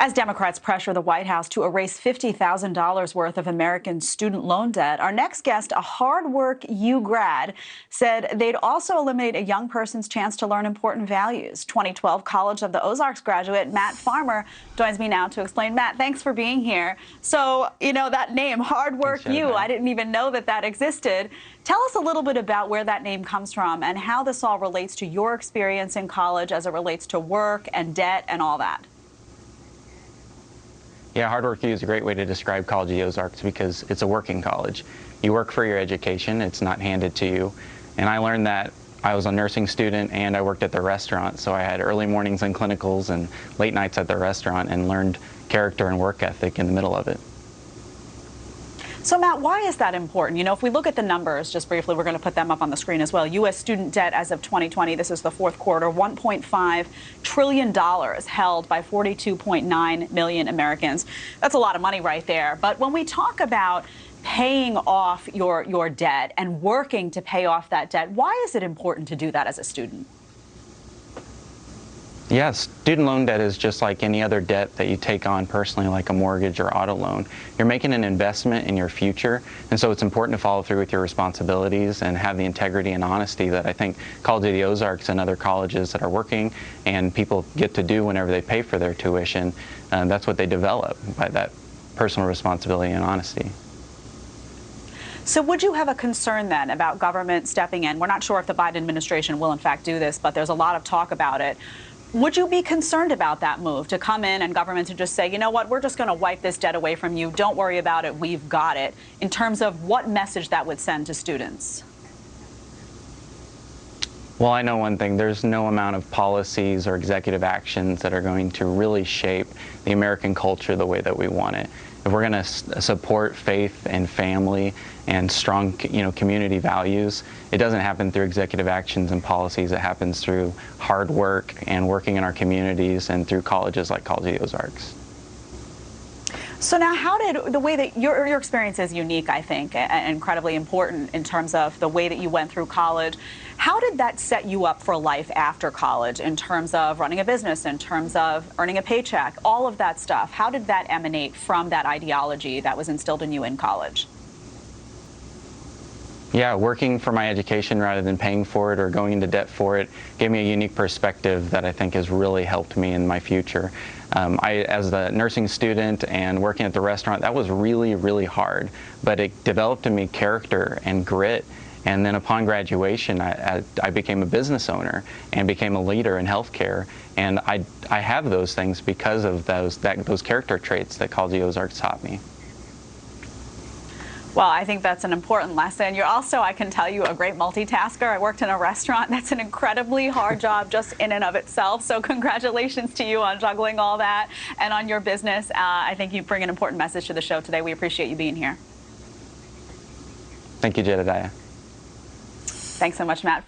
As Democrats pressure the White House to erase $50,000 worth of American student loan debt, our next guest, a hard work U grad, said they'd also eliminate a young person's chance to learn important values. 2012 College of the Ozarks graduate Matt Farmer joins me now to explain. Matt, thanks for being here. So, that name, Hard Work U, I didn't even know that existed. Tell us a little bit about where that name comes from and how this all relates to your experience in college as it relates to work and debt and all that. Yeah, Hard Work U is a great way to describe College of the Ozarks because it's a working college. You work for your education, it's not handed to you. And I learned that I was a nursing student and I worked at the restaurant, so I had early mornings and clinicals and late nights at the restaurant and learned character and work ethic in the middle of it. So, Matt, why is that important? If we look at the numbers, just briefly, we're going to put them up on the screen as well. U.S. student debt as of 2020, this is the fourth quarter, $1.5 trillion held by 42.9 million Americans. That's a lot of money right there. But when we talk about paying off your debt and working to pay off that debt, why is it important to do that as a student? Yes, student loan debt is just like any other debt that you take on personally, like a mortgage or auto loan. You're making an investment in your future, and so it's important to follow through with your responsibilities and have the integrity and honesty that I think College of the Ozarks and other colleges that are working and people get to do whenever they pay for their tuition. That's what they develop, by that personal responsibility and honesty. So would you have a concern then about government stepping in? We're not sure if the Biden administration will in fact do this, but there's a lot of talk about it. Would you be concerned about that move to come in and government to just say, you know what, we're just going to wipe this debt away from you. Don't worry about it. We've got it, in terms of what message that would send to students? Well, I know one thing. There's no amount of policies or executive actions that are going to really shape the American culture the way that we want it. If we're going to support faith and family and strong, community values, it doesn't happen through executive actions and policies. It happens through hard work and working in our communities and through colleges like College of the Ozarks. So now, how did the way that your experience is unique, I think, and incredibly important in terms of the way that you went through college. How did that set you up for life after college in terms of running a business, in terms of earning a paycheck, all of that stuff? How did that emanate from that ideology that was instilled in you in college? Yeah, working for my education rather than paying for it or going into debt for it gave me a unique perspective that I think has really helped me in my future. As a nursing student and working at the restaurant, that was really, really hard, but it developed in me character and grit. And then upon graduation, I became a business owner and became a leader in healthcare. And I have those things because of those character traits that College of the Ozarks taught me. Well, I think that's an important lesson. You're also, I can tell you, a great multitasker. I worked in a restaurant. That's an incredibly hard job just in and of itself. So congratulations to you on juggling all that and on your business. I think you bring an important message to the show today. We appreciate you being here. Thank you, Jedediah. Thanks so much, Matt.